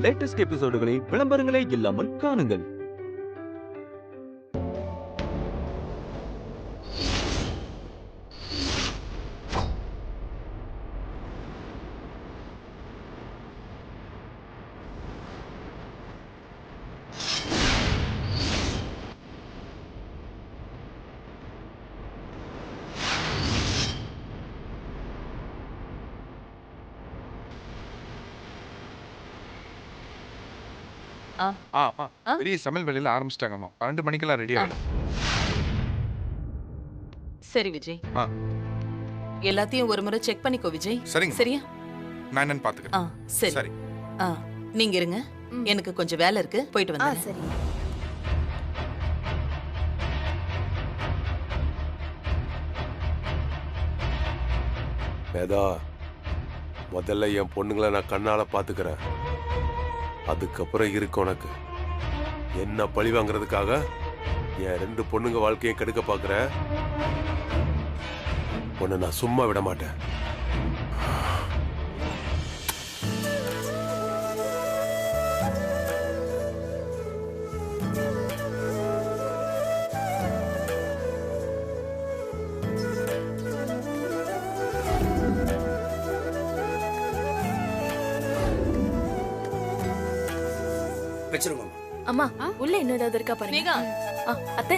Latest எபிசோடுகளை விளம்பரங்களே இல்லாமல் காணுங்கள். பெரிய சமையல் வேலையில ஆரம்பிச்சிட்டாங்கம்மா. 12 மணிக்கெல்லாம் ரெடி ஆகிடும். சரி விஜய், ஆ எல்லாத்தையும் ஒரு முறை செக் பண்ணிக்கோ விஜய். சரிங்க. சரியா? நான் என்னன்னு பாத்துக்கிறேன். சரி. சரி. நீங்க இருங்க, எனக்கு கொஞ்சம் வேலை இருக்கு, போயிட்டு வந்து. சரி. வேதா, முதல்ல என் பொண்ணுங்களை நான் கண்ணால பாத்துக்கிறேன். அதுக்கப்புறம் இருக்கு உனக்கு. என்ன பழி வாங்குறதுக்காக என் 2 பொண்ணுங்க வாழ்க்கையும் கெடுக்க பாக்குற. உன்னை நான் சும்மா விட மாட்டேன். அம்மா, உள்ள இன்னும் ஏதாவது இருக்கா பாருங்க. ஸ்னேகா, அத்தை,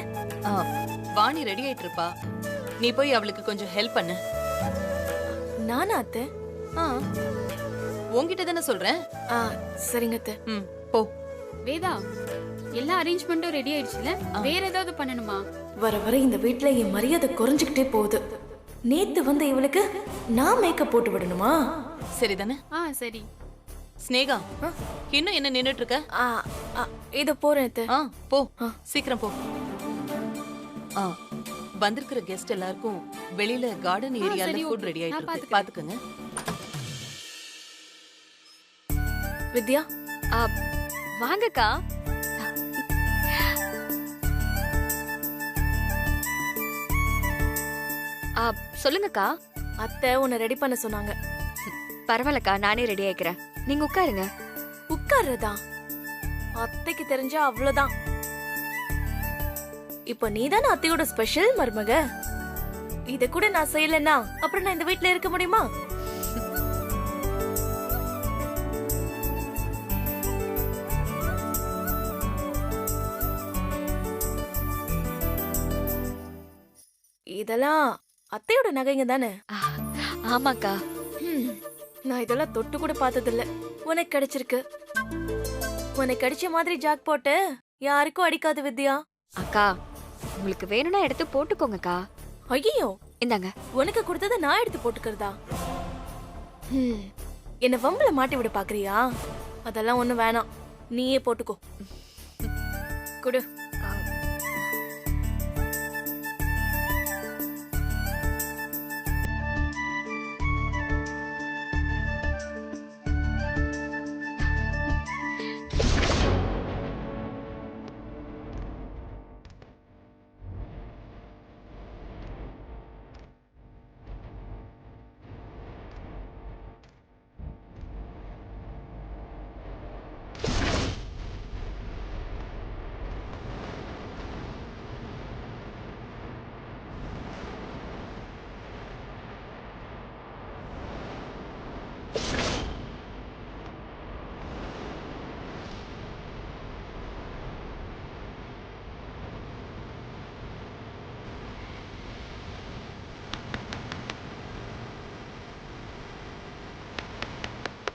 வாணி ரெடி ஆயிட்டு இருப்பா, நீ போய் அவளுக்கு கொஞ்சம் ஹெல்ப் பண்ணு. நானா அத்தை? உன்கிட்ட தானே சொல்றேன். சரிங்க அத்தை. போ. வேதா, எல்லா அரேஞ்ச்மெண்ட்டும் ரெடி ஆயிடுச்சுல, வேற ஏதாவது பண்ணணுமா? வர வர இந்த வீட்ல என் மரியாதை குறைஞ்சுக்கிட்டே போகுது. நேத்து வந்து இவளுக்கு நான் மேக்கப் போட்டு விடணுமா? சரிதானே? சரி. ஸ்னேகா, இன்னும் என்ன நின்னுட்டு இருக்க? இத போறேன் அத்தை. போ, சீக்கிரம் போ. வந்திருக்கிற கெஸ்ட் எல்லாருக்கும் வெளியில கார்டன் ஏரியால ஃபுட் ரெடி ஆயிட்டு இருக்கு, பாத்துக்கங்க. வித்யா, வாங்கக்கா. சொல்லுங்கக்கா. அத்தை உன்னை ரெடி பண்ண சொன்னாங்க. பரவாயில்லக்கா, நானே ரெடி ஆயிக்கிறேன். நீங்க உட்காருங்க. உட்கார்றதா? அத்தைக்கு தெரிஞ்சா அவ்வளவுதான். இப்ப நீதானே அத்தையோட ஸ்பெஷல் மருமக. இத கூட நான் செய்யலன்னா அப்புறம் நான் இந்த வீட்ல இருக்க முடியுமா? இதெல்லாம் அத்தையோட நகைங்க தானே? ஆமாக்கா. நான் இதெல்லாம் தொட்டு கூட பார்த்ததில்ல. உனக்கு கிடைச்சிருக்கு. உனக்கு கிடைச்ச மாதிரி ஜாக் போட்டு யாருக்கும் அடிக்காது வித்யா. அக்கா, உங்களுக்கு வேணும்னா எடுத்து போட்டுக்கோங்கக்கா. ஐயோ, இந்தாங்க. உனக்கு கொடுத்தத நான் எடுத்து போட்டுக்கிறதா? என்ன வம்பல மாட்டி விட பாக்குறியா? அதெல்லாம் ஒண்ணு வேணாம், நீயே போட்டுக்கோ. குடு.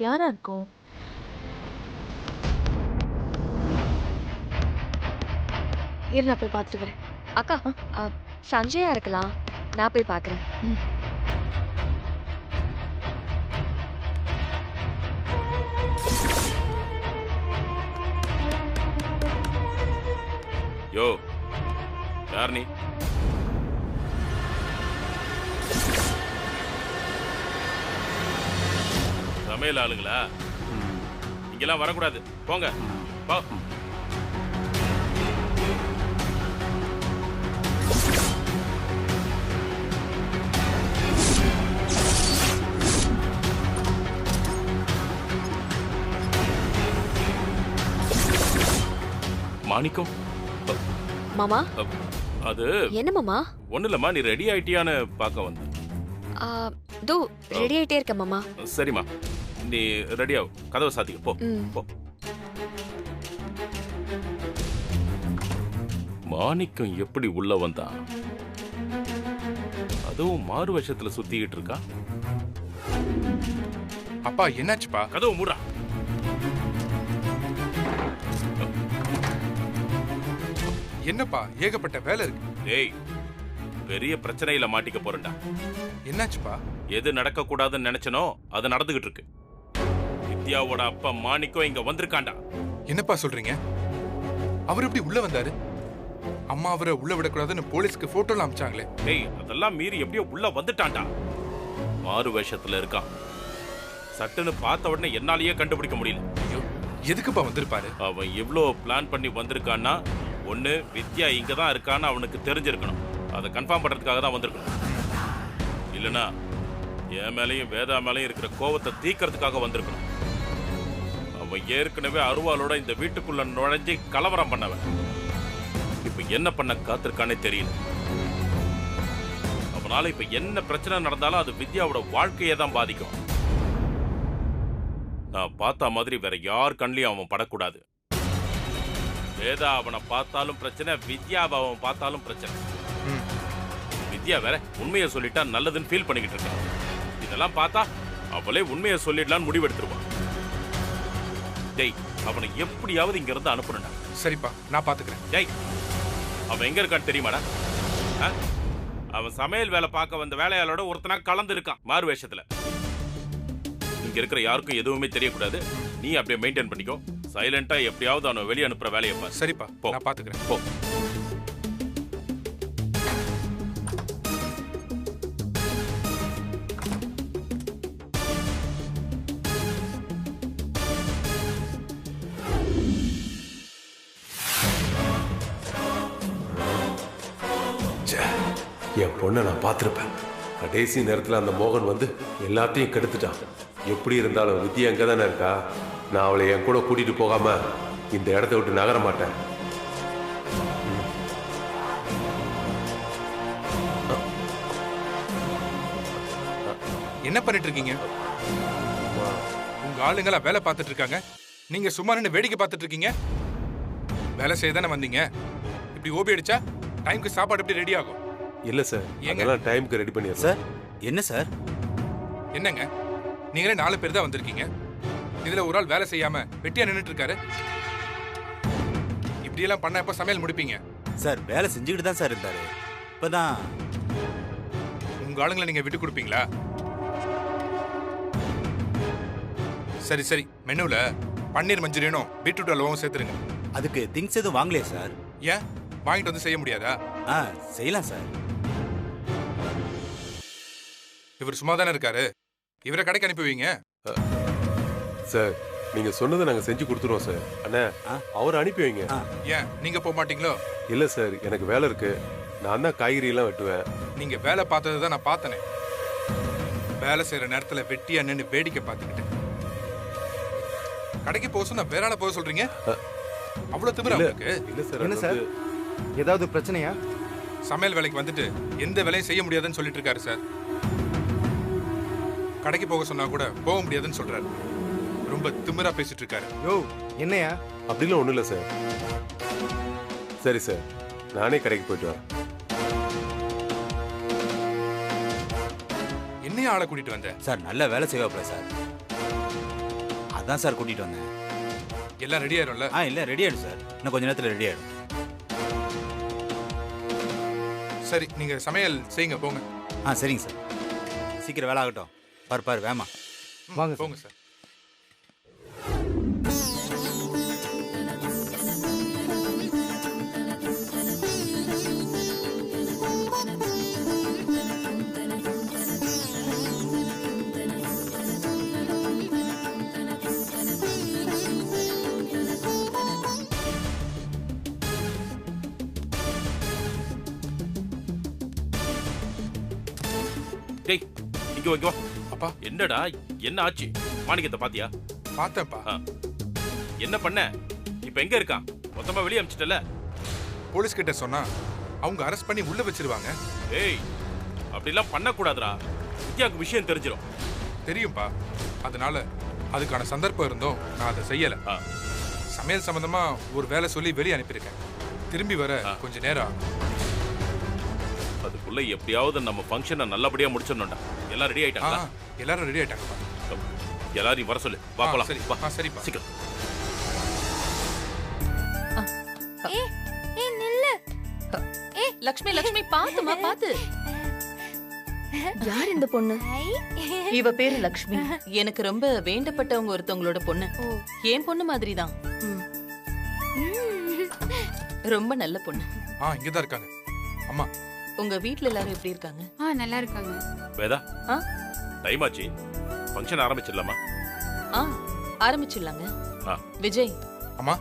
யாரா இருக்கும்? இரு, நான் போய் பார்த்துட்டு வரேன். அக்கா, சஞ்சயா இருக்கலாம், நான் போய் பாக்குறேன். யோ, யார் நீ? சமையல் ஆளுங்களா? இங்கெல்லாம் வரக்கூடாது, போங்க. போ. மாணிக்கம் மாமா அது என்ன மாமா? ஒண்ணு இல்லம்மா, நீ ரெடி ஆயிட்டியான்னு பார்க்க வந்த. தோ ரெடி ஆயிட்டே இருக்க மாமா. சரிம்மா, நீ ரெடி ஆகு, கதவை சாத்திக்க போ. போ. மாணிக்கம் எப்படி உள்ள வந்தான்? அதுவும் மாறு வேஷத்துல சுத்திக்கிட்டு இருக்கா. அப்பா என்னாச்சுப்பா? கதவு மூடா. என்னப்பா ஏகப்பட்ட வேலை இருக்கு. டேய், பெரிய பிரச்சனையில மாட்டிக்க போறேன்டா. என்னாச்சுப்பா? எது நடக்க கூடாதுன்னு நினைச்சனோ அது நடந்துகிட்டு இருக்கு. வித்யாவோட அப்பா மாணிக்கம் இங்க வந்திருக்காண்டா. என்னப்பா சொல்றீங்க? அவர் எப்படி உள்ள வந்தாரு? அம்மா அவரை உள்ள விடக்கூடாதுன்னு போலீஸ்க்கு போட்டோல அமிச்சாங்களே. டேய், அதெல்லாம் மீறி எப்படியோ உள்ள வந்துட்டான்டா. மாறு வேஷத்துல இருக்கான். சட்டுன்னு பார்த்த உடனே என்னாலேயே கண்டுபிடிக்க முடியல. ஐயோ, எதுக்குப்பா வந்திருப்பாரு? அவன் எவ்வளோ பிளான் பண்ணி வந்திருக்கான்னா, ஒண்ணு வித்யா இங்க தான் இருக்கான்னு அவனுக்கு தெரிஞ்சிருக்கணும். அதை கன்ஃபார்ம் பண்றதுக்காக தான் வந்திருக்கணும். இல்லனா என் மேலையும் வேதா மேலையும் இருக்கிற கோவத்தை தீக்கிறதுக்காக வந்திருக்கணும். அவன் ஏற்கனவே அருவாளோட இந்த வீட்டுக்குள்ள நுழைஞ்சு கலவரம் பண்ணவன். இப்ப என்ன பண்ண காத்திருக்கானே தெரியல. அவனால இப்ப என்ன பிரச்சனை நடந்தாலும் அது வித்யாவோட வாழ்க்கையை தான் பாதிக்கும். நான் பார்த்த மாதிரி வேற யார் கண்ணிலையும் அவன் படக்கூடாது. வேதா அவனை பார்த்தாலும் பிரச்சனை, வித்யாவை அவன் பார்த்தாலும் பிரச்சனை. வித்யா வேற உண்மையை சொல்லிட்டா நல்லதுன்னு ஃபீல் பண்ணிக்கிட்டு இருக்கான். இதெல்லாம் பார்த்தா அவளே உண்மையை சொல்லிடலான்னு முடிவெடுத்துருவான். டேய், அவனை எப்படியாவது இங்க இருந்து அனுப்பணும்டா. சரிப்பா, நான் பாத்துக்கிறேன். டேய், அவன் எங்க இருக்கான்னு தெரியுமாடா? அவன் சமையல் வேலை பார்க்க வந்த வேலையாளோட ஒருத்தனா கலந்து இருக்கான் மாறு வேஷத்துல. இங்க இருக்கிற யாருக்கும் எதுவுமே தெரியக்கூடாது. நீ அப்படியே மெயின்டைன் பண்ணிக்கோ. சைலண்டா எப்படியாவது அவனை வெளியே அனுப்புற வேலையை பாரு. சரிப்பா, போ. நான் பாத்துக்கிறேன். போ. என் பொண்ணை நான் பார்த்துருப்பேன். கடைசி நேரத்தில் அந்த மோகன் வந்து எல்லாத்தையும் கெடுத்துட்டான். எப்படி இருந்தாலும் வித்யா எங்கே தானே இருக்கா. நான் அவளை என் கூட கூட்டிட்டு போகாம இந்த இடத்த விட்டு நகர மாட்டேன். என்ன பண்ணிட்டு இருக்கீங்க? உங்க ஆளுங்களா வேலை பார்த்துட்டு இருக்காங்க, நீங்க சும்மா நின்று வேடிக்கை பார்த்துட்டு இருக்கீங்க. வேலை செய்ய தானே வந்தீங்க. இப்படி ஓபி அடிச்சா டைம்க்கு சாப்பாடு எப்படி ரெடி ஆகும்? இல்லை சார், எங்கெல்லாம் டைமுக்கு ரெடி பண்ணிடுறேன் சார். என்ன சார்? என்னங்க, நீங்களே 4 பேர் தான் வந்திருக்கீங்க. இதுல ஒரு ஆள் வேலை செய்யாம வெட்டியா நின்னுட்டு இருக்காரு. இப்படி எல்லாம் பண்ண எப்ப சமையல் முடிப்பீங்க? சார், வேலை செஞ்சுக்கிட்டு தான் சார் இருந்தாரு. இப்பதான். உங்க ஆளுங்களை நீங்க விட்டு கொடுப்பீங்களா? சரி சரி, மெனுல பன்னீர் மஞ்சூரியனும் பீட்ரூட் அல்வாவும் சேர்த்துருங்க. அதுக்கு திங்ஸ் எதுவும் வாங்கலையே சார். ஏன் வாங்கிட்டு வந்து செய்ய முடியாதா? செய்யலாம் சார். இவர் சும்மா தானே இருக்காரு, இவரை கடைக்கு அனுப்புவீங்க. சார், நீங்க சொன்னதை நாங்க செஞ்சு கொடுத்துருவோம் சார். அண்ணா, அவரை அனுப்பி வைங்க. ஏன் நீங்க போக மாட்டீங்களோ? இல்ல சார், எனக்கு வேலை இருக்கு. நான் தான் காய்கறி எல்லாம் வெட்டுவேன். நீங்க வேலை பார்த்தது தான் நான் பார்த்தனே. வேலை செய்யற நேரத்துல வெட்டியா நின்று வேடிக்கை பார்த்துக்கிட்டு கடைக்கு போக சொன்னா வேற ஆள போக சொல்றீங்க. அவ்வளவு திமிரா உங்களுக்கு? இல்ல சார். என்ன சார், ஏதாவது பிரச்சனையா? சமையல் வேலைக்கு வந்துட்டு எந்த வேலையும் செய்ய முடியாதுன்னு சொல்லிட்டு இருக்காரு சார். கடைக்கு போக சொன்னா கூட போக முடியாதுன்னு சொல்றாரு. ரொம்ப திமிரா பேசிட்டு இருக்காரு. யோ, என்னையா? அப்படிலாம் ஒண்ணும் இல்ல சார். சரி சார், நானே கடைக்கு போயிட்டு வரேன். என்னைய ஆளை கூட்டிட்டு வந்தேன் சார். நல்ல வேலை செய்வாப்ல சார், அதான் சார் கூட்டிட்டு வந்தேன். எல்லாம் ரெடி ஆயிரும்ல? இல்ல ரெடி ஆயிடும் சார், இன்னும் கொஞ்ச நேரத்துல ரெடி ஆயிடும். சரி, நீங்க சமையல் செய்யுங்க, போங்க. சரிங்க சார், சீக்கிரம் வேலை ஆகட்டும். பாரு வேமா வாங்க, போங்க சார். டேய், இங்க வா. அப்பா, என்னடா, என்ன ஆச்சு? மாணிக்கத்தை பாத்தியா? பார்த்தேன்ப்பா. என்ன பண்ண? இப்ப எங்க இருக்கான்? மொத்தமா வெளியே அனுப்பிச்சிட்டல. போலீஸ் கிட்ட சொன்னா அவங்க அரெஸ்ட் பண்ணி உள்ள வச்சிருவாங்க. ஏய், அப்படிலாம் பண்ணக்கூடாதுடா. வித்யாவுக்கு விஷயம் தெரிஞ்சிடும். தெரியும்பா, அதனால அதுக்கான சந்தர்ப்பம் இருந்தும் நான் அதை செய்யல. சமையல் சம்பந்தமா ஒரு வேலை சொல்லி வெளியே அனுப்பியிருக்கேன். திரும்பி வர கொஞ்ச நேரம் ஆகும். அதுக்குள்ள எப்படியாவது நம்ம ஃபங்க்ஷனை நல்லபடியா முடிச்சிடணும்டா. எல்லாம் ரெடி ஆயிட்டாங்களா? எல்லாரும் ரெடி ஆயிட்டாங்கப்பா. எல்லாரையும் வர சொல்லு. வா போலாம். சரி, சரிப்பா. சீக்கிரம். லக்ஷ்மி லக்ஷ்மி பாத்துமா பாத்து. யார் இந்த பொண்ணு? இவ பேரு லக்ஷ்மி. எனக்கு ரொம்ப வேண்டப்பட்டவங்க ஒருத்தவங்களோட பொண்ணு. என் பொண்ணு மாதிரி தான். ரொம்ப நல்ல பொண்ணு. இங்கதான் இருக்காங்க. அம்மா, உங்க வீட்ல எல்லாரும் எப்படி இருக்காங்க? நல்லா இருக்காங்க. வேதா, டைம் ஆச்சு. ஃபங்க்ஷன் ஆரம்பிச்சிடலாமா? ஆரம்பிச்சிடலாங்க. விஜய். அம்மா,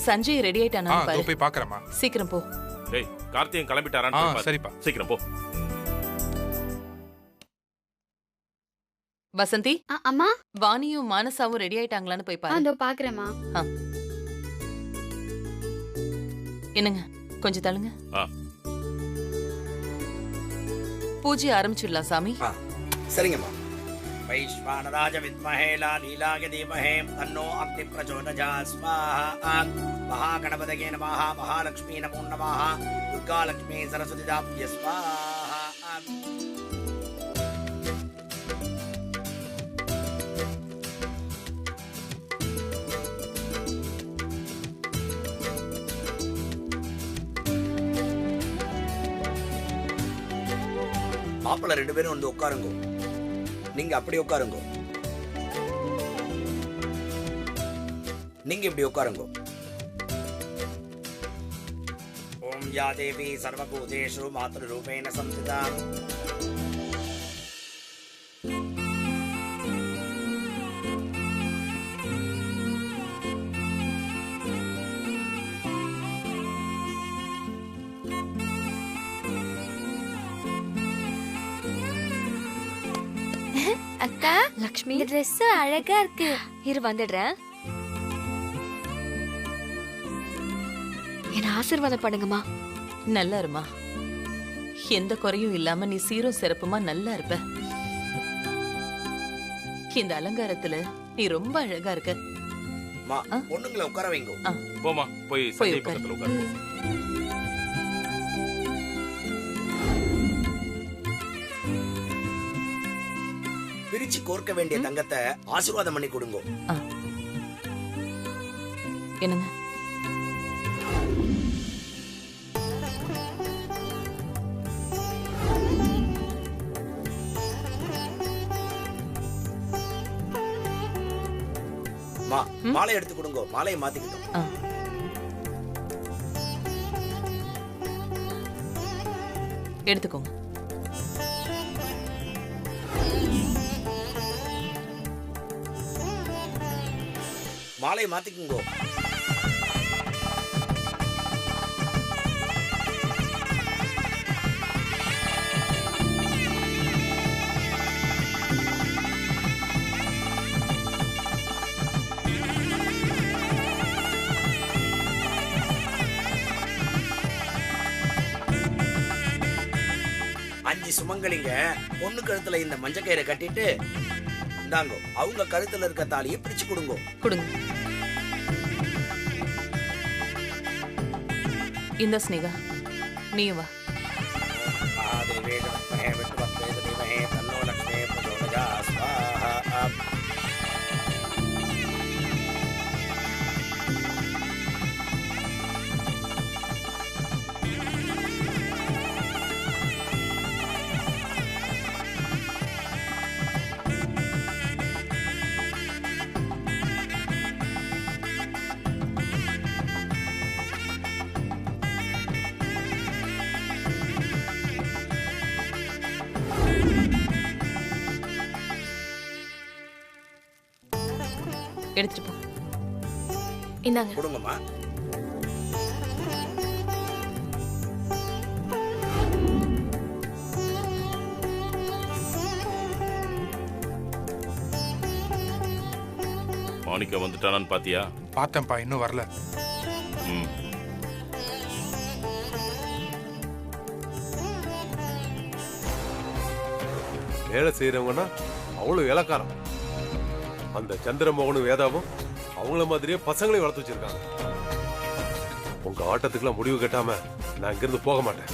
சஞ்சய் ரெடி ஆயிட்டானா பாரு. போய் பார்க்கறேம்மா. சீக்கிரம் போ. ஏய், கார்த்திகேயன் கிளம்பிட்டாரான்னு பாரு. சரிப்பா. சீக்கிரம் போ. வசந்தி. அம்மா, வாணியும் மானசாவும் ரெடி ஆயிட்டாங்களான்னு போய் பாரு. அதோ பாக்குறேம்மா. என்னங்க, கொஞ்சம் தள்ளுங்க. பூஜை ஆரம்பிச்சிடலாம் சாமி. சரிங்கம்மா. வைஸ்வானராஜ வித்மஹே லாலீலாய தீமஹே தன்னோ அக்னி பிரச்சோதயாத் ஸ்வாஹா. மகாகணபதயே நமः. மகாலக்ஷ்மீ நமோ நமः. துர்காலக்ஷ்மீ சரஸ்வதிதாப்ய ஸ்வாஹா. மாப்பிள்ள 2 பேரும் வந்து உட்காருங்க. நீங்க அப்படி உட்காருங்க. நீங்க இப்படி உட்காருங்க. ஓம் யா தேவி சர்வபூதேஷு மாத்ரு ரூபேண சம்ஸ்திதா. அக்கா, லக்ஷ்மி, இந்த Dress அழகா இருக்கு. இரு வந்துடுறேன். என்ன ஆசீர்வாதம் பண்ணுங்கம்மா. நல்லா இருமா. எந்த குறையும் இல்லாம நீ சீரும் சிறப்புமா நல்லா இருப்ப. இந்த அலங்காரத்துல நீ ரொம்ப அழகா இருக்க. பொண்ணுங்களை உட்கார வைங்க. போமா, போய் சஞ்சய் பக்கத்துல உட்காரு. பிரிச்சு கோர்க்க வேண்டிய தங்கத்தை ஆசீர்வாதம் பண்ணி கொடுங்க. என்னங்க? மாலை எடுத்து கொடுங்க. மாலையை மாத்திக்கிட்டோம். எடுத்துக்கோங்க. மாலையை மாத்திக்குங்க. சுமங்கலிங்க பொண்ணு கழுத்துல இந்த மஞ்சள் கயிறை கட்டிட்டு இந்தாங்க அவங்க கழுத்துல இருக்க தாலியை பிரிச்சு கொடுங்க. கொடுங்க. இந்த ஸ்னேகா நீயும் வா. எடுத்துட்டு போ. இந்தாங்க. கொடுங்கம்மா. மாணிக்க வந்துட்டானான்னு பாத்தியா? பார்த்தேன்ப்பா, இன்னும் வரல. ம். வேலை செய்யறவங்கன்னா அவ்வளவு இலக்காரம். அந்த சந்திரமோகனும் வேதாவும் அவங்கள மாதிரியே பசங்களையும் வளர்த்து வச்சிருக்காங்க. உங்க ஆட்டத்துக்குலாம் முடிவு கட்டாம நான் இங்கிருந்து போக மாட்டேன்.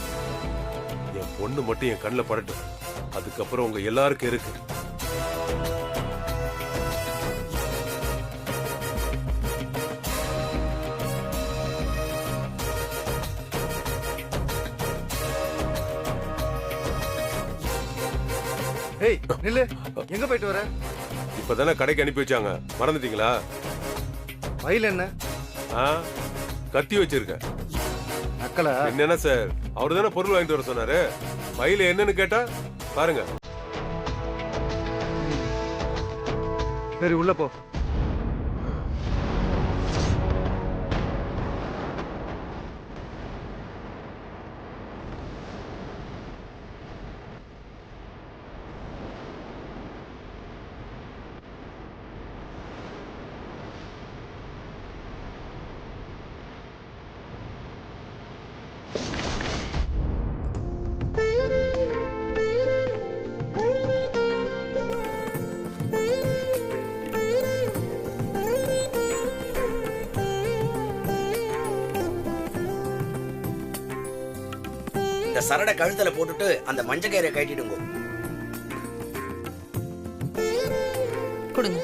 என் பொண்ணு மட்டும் என் கண்ணில் படட்டும். அதுக்கப்புறம் உங்க எல்லாருக்கும் இருக்கு. ஏய் நில்லு, எங்க போயிட்டு வர? இப்பதானே கடைக்கு அனுப்பி வச்சாங்க, மறந்துட்டீங்களா? வயல் என்ன? கத்தி வச்சிருக்க. நக்கலா? என்னன்னா சார், அவரு தானே பொருள் வாங்கிட்டு வர சொன்னாரு. வயல என்னன்னு கேட்டா பாருங்க. சரி உள்ள போ. இந்த சரடை கழுத்துல போட்டுட்டு அந்த மஞ்சள் கயிறை கட்டிடுங்க. கொடுங்க.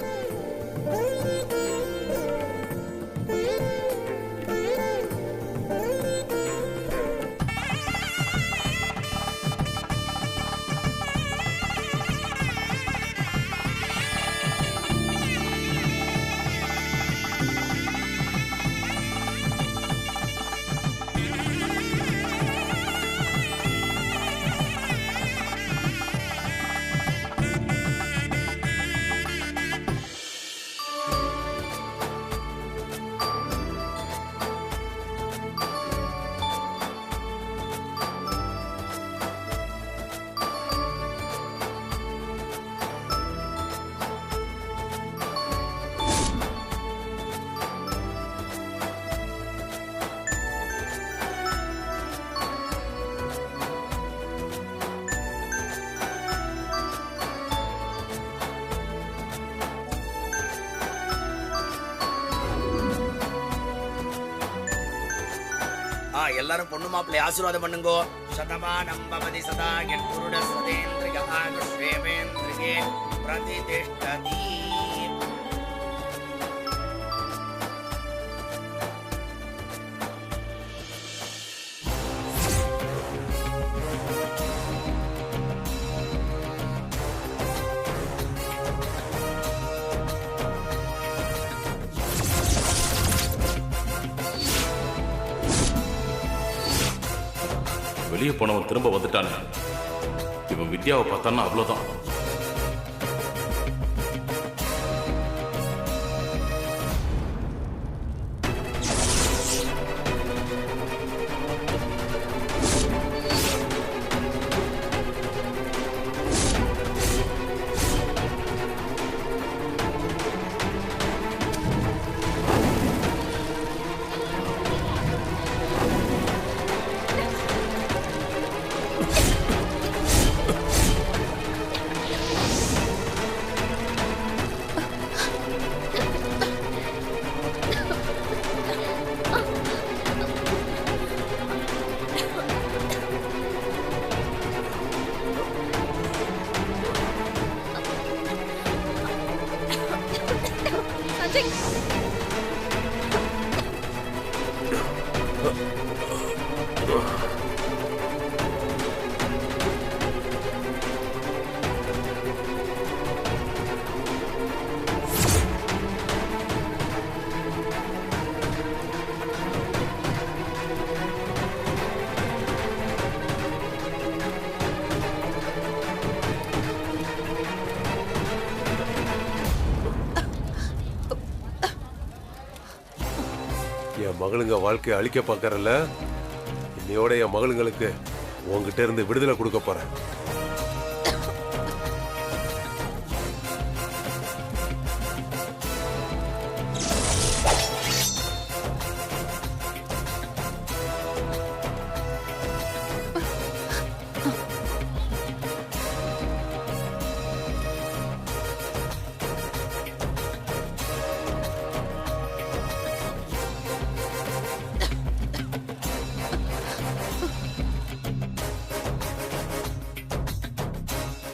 எல்லாரும் பொண்ணு மாப்பிள்ளை ஆசீர்வாதம் பண்ணுங்க. சதமானம் பவதி சதா யத்புருட சதேந்திரிய ஆயுஷ்வேவேந்திரியே பிரதிதிஷ்டதி. வெளியே போனவன் திரும்ப வந்துட்டானே. இவன் வித்யாவை பார்த்தான்னா அவ்வளவுதான். என் மகளுங்க வாழ்க்கையை அழிக்க பார்க்கறல, இன்னையோட என் மகளுங்களுக்கு உங்ககிட்ட இருந்து விடுதலை கொடுக்க போறேன்.